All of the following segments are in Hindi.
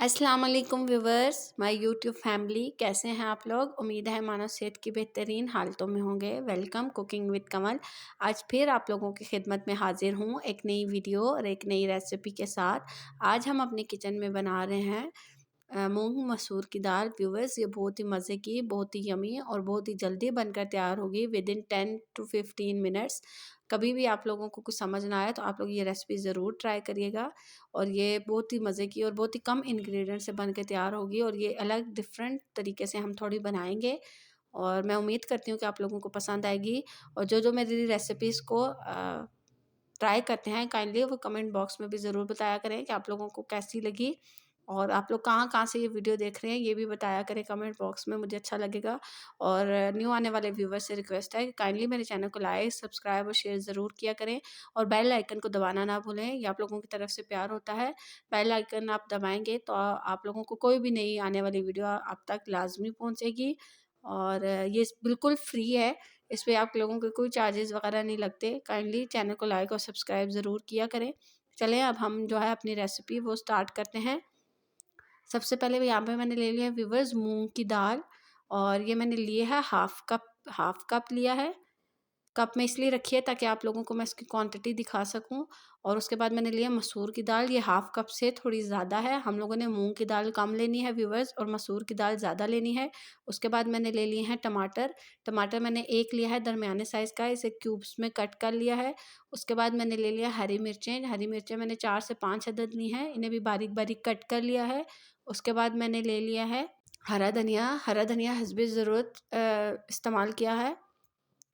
अस्सलाम वालेकुम व्यूवर्स, माय यूट्यूब फैमिली। कैसे हैं आप लोग? उम्मीद है मानव सेहत की बेहतरीन हालतों में होंगे। वेलकम कुकिंग विद कमल। आज फिर आप लोगों की खिदमत में हाजिर हूँ एक नई वीडियो और एक नई रेसिपी के साथ। आज हम अपने किचन में बना रहे हैं मूंग मसूर की दाल। व्यूवर्स, ये बहुत ही मज़े की, बहुत ही यमी और बहुत ही जल्दी बनकर तैयार होगी विद इन 10 to 15 मिनट्स। कभी भी आप लोगों को कुछ समझ ना आए तो आप लोग ये रेसिपी ज़रूर ट्राई करिएगा। और ये बहुत ही मज़े की और बहुत ही कम इंग्रेडिएंट से बन के तैयार होगी और ये अलग डिफरेंट तरीके से हम थोड़ी बनाएंगे और मैं उम्मीद करती हूँ कि आप लोगों को पसंद आएगी। और जो मेरी रेसिपीज़ को ट्राई करते हैं काइंडली वो कमेंट बॉक्स में भी ज़रूर बताया करें कि आप लोगों को कैसी लगी और आप लोग कहाँ से ये वीडियो देख रहे हैं ये भी बताया करें कमेंट बॉक्स में, मुझे अच्छा लगेगा। और न्यू आने वाले व्यूवर्स से रिक्वेस्ट है कि काइंडली मेरे चैनल को लाइक सब्सक्राइब और शेयर ज़रूर किया करें और बेल आइकन को दबाना ना भूलें, ये आप लोगों की तरफ से प्यार होता है। बेल आइकन आप दबाएंगे तो आप लोगों को कोई भी नई आने वाली वीडियो आप तक लाजमी पहुँचेगी। और ये बिल्कुल फ्री है, इस पे आप लोगों के कोई चार्जेस वगैरह नहीं लगते। काइंडली चैनल को लाइक और सब्सक्राइब ज़रूर किया करें। चलें अब हम जो है अपनी रेसिपी वो स्टार्ट करते हैं। सबसे पहले यहाँ पे मैंने ले लिया है व्यूवर्स मूंग की दाल और ये मैंने लिए है हाफ कप लिया है। कप में इसलिए रखी है ताकि आप लोगों को मैं इसकी क्वांटिटी दिखा सकूं। और उसके बाद मैंने लिया मसूर की दाल, ये हाफ कप से थोड़ी ज़्यादा है। हम लोगों ने मूंग की दाल कम लेनी है व्यूवर्स और मसूर की दाल ज़्यादा लेनी है। उसके बाद मैंने ले लिए हैं टमाटर। टमाटर मैंने एक लिया है दरमियाने साइज़ का, इसे क्यूब्स में कट कर लिया है। उसके बाद मैंने ले लिया हरी मिर्चें। हरी मिर्चें मैंने 4 से 5 अदद ली हैं, इन्हें भी बारीक बारीक कट कर लिया है। उसके बाद मैंने ले लिया है हरा धनिया। हरा धनिया हस्बे ज़रूरत इस्तेमाल किया है।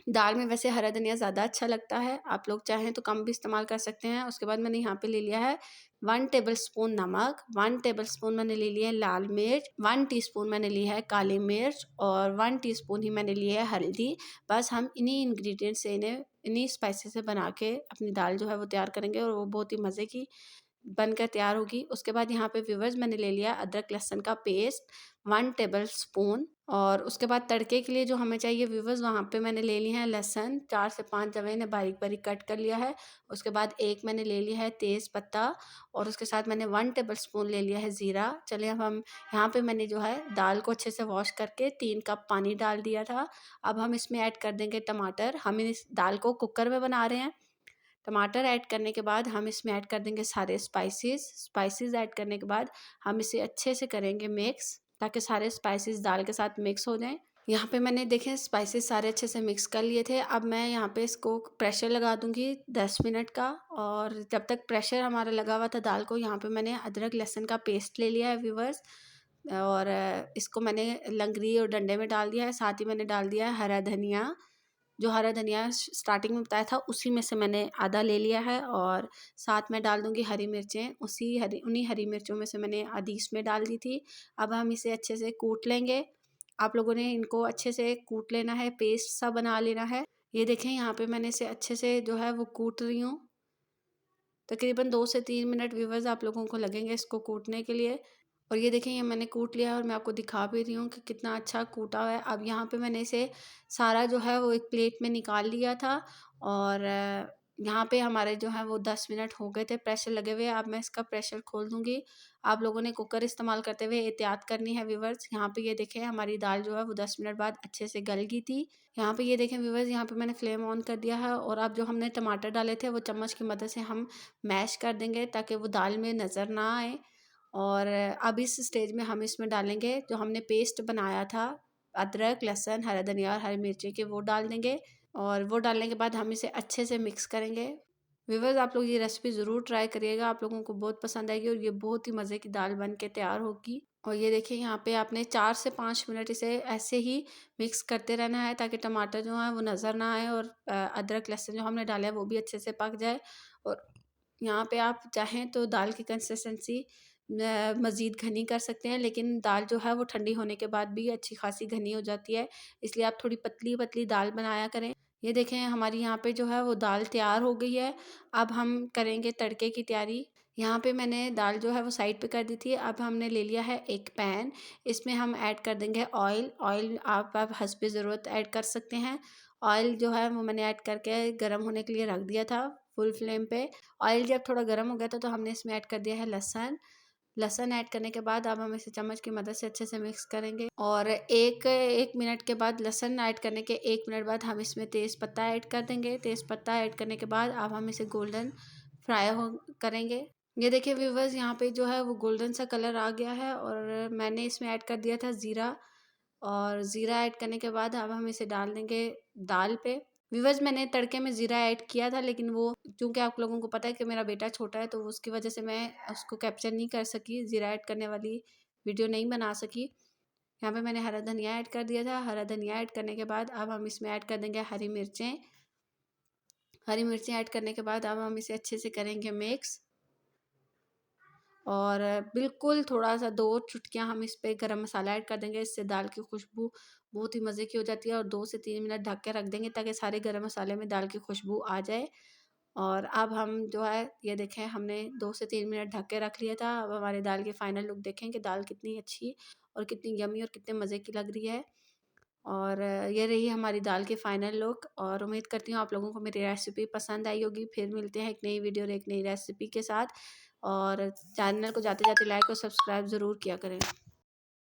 दाल में वैसे हरा धनिया ज़्यादा अच्छा लगता है, आप लोग चाहें तो कम भी इस्तेमाल कर सकते हैं। उसके बाद मैंने यहाँ पे ले लिया है 1 टेबलस्पून नमक, 1 टेबलस्पून मैंने ले लिया है लाल मिर्च, 1 टीस्पून मैंने लिया है काली मिर्च और 1 टीस्पून ही मैंने लिया है हल्दी। बस हम इन्हीं इंग्रेडिएंट से इन्हीं स्पाइसेस से बना के अपनी दाल जो है वो तैयार करेंगे और वो बहुत ही मज़े की बनकर तैयार होगी। उसके बाद यहाँ पे व्यूवर्स मैंने ले लिया अदरक लहसुन का पेस्ट 1 टेबलस्पून। और उसके बाद तड़के के लिए जो हमें चाहिए व्यूवर्स, वहाँ पे मैंने ले लिए हैं लहसुन 4 से 5 जवे ने बारीक बारीक कट कर लिया है। उसके बाद एक मैंने ले लिया है तेज़ पत्ता और उसके साथ मैंने 1 टेबलस्पून ले लिया है ज़ीरा। चलिए अब हम यहाँ पे मैंने जो है दाल को अच्छे से वॉश करके 3 कप पानी डाल दिया था। अब हम इसमें ऐड कर देंगे टमाटर। हम इस दाल को कुकर में बना रहे हैं। टमाटर ऐड करने के बाद हम इसमें ऐड कर देंगे सारे स्पाइसेस ऐड करने के बाद हम इसे अच्छे से करेंगे मिक्स ताकि सारे स्पाइसेस दाल के साथ मिक्स हो जाएं। यहाँ पे मैंने देखें स्पाइसेस सारे अच्छे से मिक्स कर लिए थे। अब मैं यहाँ पे इसको प्रेशर लगा दूंगी 10 मिनट का। और जब तक प्रेशर हमारा लगा हुआ था दाल को, यहाँ पे मैंने अदरक लहसुन का पेस्ट ले लिया है व्यूवर्स और इसको मैंने लंगरी और डंडे में डाल दिया है। साथ ही मैंने डाल दिया है हरा धनिया। जो हरा धनिया स्टार्टिंग में बताया था उसी में से मैंने आधा ले लिया है और साथ में डाल दूंगी हरी मिर्चें। उन्हीं हरी मिर्चों में से मैंने आधी इसमें डाल दी थी। अब हम इसे अच्छे से कूट लेंगे। आप लोगों ने इनको अच्छे से कूट लेना है, पेस्ट सा बना लेना है। ये देखें यहाँ पे मैंने इसे अच्छे से जो है वो कूट रही हूँ। तकरीबन 2 से 3 मिनट व्यूवर्स आप लोगों को लगेंगे इसको कूटने के लिए। और ये देखें ये मैंने कूट लिया है और मैं आपको दिखा भी रही हूँ कि कितना अच्छा कूटा हुआ है। अब यहाँ पे मैंने इसे सारा जो है वो एक प्लेट में निकाल लिया था। और यहाँ पे हमारे जो है वो 10 मिनट हो गए थे प्रेशर लगे हुए। अब मैं इसका प्रेशर खोल दूँगी। आप लोगों ने कुकर इस्तेमाल करते हुए एहतियात करनी है व्यूवर्स। यहाँ पे ये देखें हमारी दाल जो है वो 10 मिनट बाद अच्छे से गल गई थी। यहाँ पे ये देखें व्यूवर्स, यहाँ पे मैंने फ्लेम ऑन कर दिया है और अब जो हमने टमाटर डाले थे वो चम्मच की मदद से हम मैश कर देंगे ताकि वो दाल में नज़र ना आए। और अब इस स्टेज में हम इसमें डालेंगे जो हमने पेस्ट बनाया था अदरक लहसुन हरा धनिया और हरी मिर्ची के, वो डाल देंगे। और वो डालने के बाद हम इसे अच्छे से मिक्स करेंगे। व्यूवर्स, आप लोग ये रेसिपी ज़रूर ट्राई करिएगा, आप लोगों को बहुत पसंद आएगी और ये बहुत ही मज़े की दाल बन के तैयार होगी। और ये देखिए यहाँ पे आपने 4 से 5 मिनट इसे ऐसे ही मिक्स करते रहना है ताकि टमाटर जो है वो नज़र ना आए और अदरक लहसुन जो हमने डाला है वो भी अच्छे से पक जाए। और यहाँ पे आप चाहें तो दाल की कंसिस्टेंसी मज़ीद घनी कर सकते हैं, लेकिन दाल जो है वो ठंडी होने के बाद भी अच्छी खासी घनी हो जाती है, इसलिए आप थोड़ी पतली पतली दाल बनाया करें। ये देखें हमारी यहाँ पे जो है वो दाल तैयार हो गई है। अब हम करेंगे तड़के की तैयारी। यहाँ पे मैंने दाल जो है वो साइड पे कर दी थी। अब हमने ले लिया है एक पैन, इसमें हम ऐड कर देंगे ऑयल। ऑयल आप हस्बे ज़रूरत ऐड कर सकते हैं। ऑयल जो है वो मैंने ऐड करके गर्म होने के लिए रख दिया था फुल फ्लेम पे। ऑयल जब थोड़ा गर्म हो गया था तो हमने इसमें ऐड कर दिया है लहसुन। लहसुन ऐड करने के बाद अब हम इसे चम्मच की मदद से अच्छे से मिक्स करेंगे। और एक मिनट के बाद, लहसुन ऐड करने के 1 मिनट बाद हम इसमें तेज़पत्ता ऐड कर देंगे। तेज़पत्ता ऐड करने के बाद अब हम इसे गोल्डन फ्राई हो करेंगे। ये देखिए व्यूवर्स, यहाँ पे जो है वो गोल्डन सा कलर आ गया है और मैंने इसमें ऐड कर दिया था ज़ीरा। और ज़ीरा ऐड करने के बाद अब हम इसे डाल देंगे दाल पे। व्यूवर्स, मैंने तड़के में ज़ीरा ऐड किया था, लेकिन वो क्योंकि आप लोगों को पता है कि मेरा बेटा छोटा है, तो उसकी वजह से मैं उसको कैप्चर नहीं कर सकी, ज़ीरा ऐड करने वाली वीडियो नहीं बना सकी। यहाँ पे मैंने हरा धनिया ऐड कर दिया था। हरा धनिया ऐड करने के बाद अब हम इसमें ऐड कर देंगे हरी मिर्चें। हरी मिर्चें ऐड करने के बाद अब हम इसे अच्छे से करेंगे मिक्स। और बिल्कुल थोड़ा-सा 2 चुटकियाँ हम इस पे गरम मसाला ऐड कर देंगे। इससे दाल की खुशबू बहुत ही मज़े की हो जाती है। और 2 से 3 मिनट ढक के रख देंगे ताकि सारे गरम मसाले में दाल की खुशबू आ जाए। और अब हम जो है ये देखें, हमने 2 से 3 मिनट ढक के रख लिया था। अब हमारी दाल की फ़ाइनल लुक देखें कि दाल कितनी अच्छी और कितनी यम्मी और कितने मज़े की लग रही है। और ये रही हमारी दाल की फ़ाइनल लुक। और उम्मीद करती हूँ आप लोगों को मेरी रेसिपी पसंद आई होगी। फिर मिलते हैं एक नई वीडियो और एक नई रेसिपी के साथ। और चैनल को जाते-जाते लाइक और सब्सक्राइब ज़रूर किया करें।